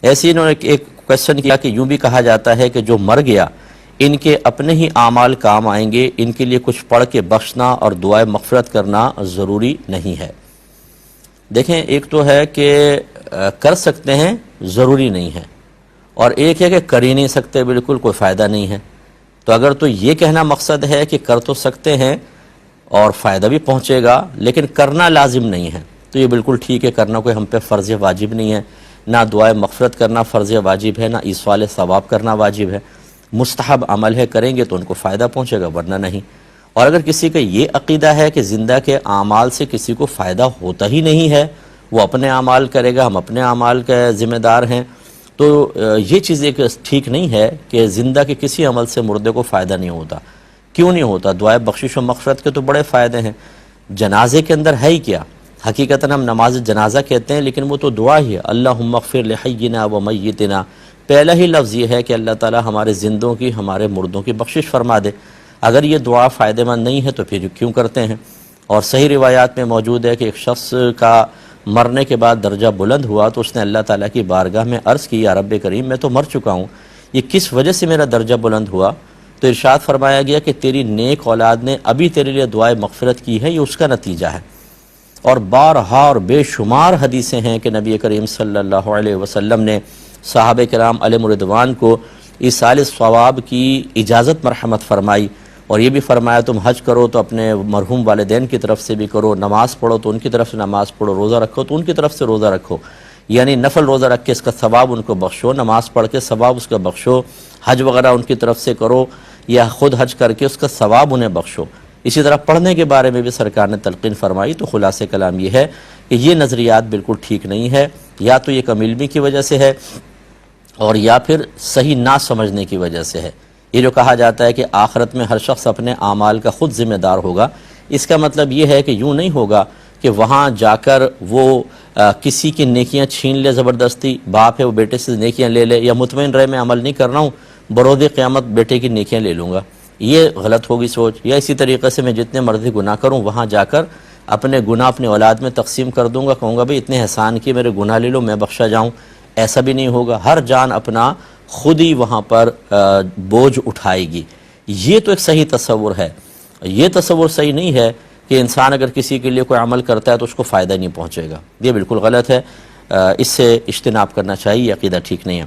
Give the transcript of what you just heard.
ایسے انہوں نے ایک کویسچن کیا کہ یوں بھی کہا جاتا ہے کہ جو مر گیا ان کے اپنے ہی اعمال کام آئیں گے، ان کے لیے کچھ پڑھ کے بخشنا اور دعائے مغفرت کرنا ضروری نہیں ہے۔ دیکھیں، ایک تو ہے کہ کر سکتے ہیں، ضروری نہیں ہے، اور ایک ہے کہ کر ہی نہیں سکتے، بالکل کوئی فائدہ نہیں ہے۔ تو اگر تو یہ کہنا مقصد ہے کہ کر تو سکتے ہیں اور فائدہ بھی پہنچے گا لیکن کرنا لازم نہیں ہے، تو یہ بالکل ٹھیک ہے، کرنا کوئی ہم پہ فرض واجب نہیں ہے، نہ دعائے مغفرت کرنا فرض واجب ہے، نہ ایصال ثواب کرنا واجب ہے، مستحب عمل ہے، کریں گے تو ان کو فائدہ پہنچے گا ورنہ نہیں۔ اور اگر کسی کا یہ عقیدہ ہے کہ زندہ کے اعمال سے کسی کو فائدہ ہوتا ہی نہیں ہے، وہ اپنے اعمال کرے گا، ہم اپنے اعمال کے ذمہ دار ہیں، تو یہ چیز ایک ٹھیک نہیں ہے کہ زندہ کے کسی عمل سے مردے کو فائدہ نہیں ہوتا۔ کیوں نہیں ہوتا؟ دعائے بخشش و مغفرت کے تو بڑے فائدے ہیں۔ جنازے کے اندر ہے ہی کیا؟ حقیقتاً ہم نماز جنازہ کہتے ہیں لیکن وہ تو دعا ہی ہے، اللہم اغفر لحینا و میتنا۔ پہلا ہی لفظ یہ ہے کہ اللہ تعالی ہمارے زندوں کی، ہمارے مردوں کی بخشش فرما دے۔ اگر یہ دعا فائدہ مند نہیں ہے تو پھر کیوں کرتے ہیں؟ اور صحیح روایات میں موجود ہے کہ ایک شخص کا مرنے کے بعد درجہ بلند ہوا تو اس نے اللہ تعالیٰ کی بارگاہ میں عرض کی، یا رب کریم میں تو مر چکا ہوں، یہ کس وجہ سے میرا درجہ بلند ہوا؟ تو ارشاد فرمایا گیا کہ تیری نیک اولاد نے ابھی تیرے لیے دعائے مغفرت کی ہے، یہ اس کا نتیجہ ہے۔ اور بارہا اور بے شمار حدیثیں ہیں کہ نبی کریم صلی اللہ علیہ وسلم نے صحابہ کرام علیہم رضوان کو ایصال ثواب کی اجازت مرحمت فرمائی، اور یہ بھی فرمایا تم حج کرو تو اپنے مرحوم والدین کی طرف سے بھی کرو، نماز پڑھو تو ان کی طرف سے نماز پڑھو، روزہ رکھو تو ان کی طرف سے روزہ رکھو، یعنی نفل روزہ رکھ کے اس کا ثواب ان کو بخشو، نماز پڑھ کے ثواب اس کا بخشو، حج وغیرہ ان کی طرف سے کرو یا خود حج کر کے اس کا ثواب انہیں بخشو۔ اسی طرح پڑھنے کے بارے میں بھی سرکار نے تلقین فرمائی۔ تو خلاصہ کلام یہ ہے کہ یہ نظریات بالکل ٹھیک نہیں ہے، یا تو یہ کم علمی کی وجہ سے ہے اور یا پھر صحیح نہ سمجھنے کی وجہ سے ہے۔ یہ جو کہا جاتا ہے کہ آخرت میں ہر شخص اپنے اعمال کا خود ذمہ دار ہوگا، اس کا مطلب یہ ہے کہ یوں نہیں ہوگا کہ وہاں جا کر وہ کسی کی نیکیاں چھین لے، زبردستی باپ ہے وہ بیٹے سے نیکیاں لے لے، یا مطمئن رہے میں عمل نہیں کر رہا ہوں، بروز قیامت بیٹے کی نیکیاں لے لوں گا، یہ غلط ہوگی سوچ۔ یا اسی طریقے سے میں جتنے مرضی گناہ کروں وہاں جا کر اپنے گناہ اپنے اولاد میں تقسیم کر دوں گا، کہوں گا بھئی اتنے احسان کیے، میرے گناہ لے لو میں بخشا جاؤں، ایسا بھی نہیں ہوگا۔ ہر جان اپنا خود ہی وہاں پر بوجھ اٹھائے گی۔ یہ تو ایک صحیح تصور ہے۔ یہ تصور صحیح نہیں ہے کہ انسان اگر کسی کے لیے کوئی عمل کرتا ہے تو اس کو فائدہ نہیں پہنچے گا، یہ بالکل غلط ہے، اس سے اجتناب کرنا چاہیے، عقیدہ ٹھیک نہیں ہے۔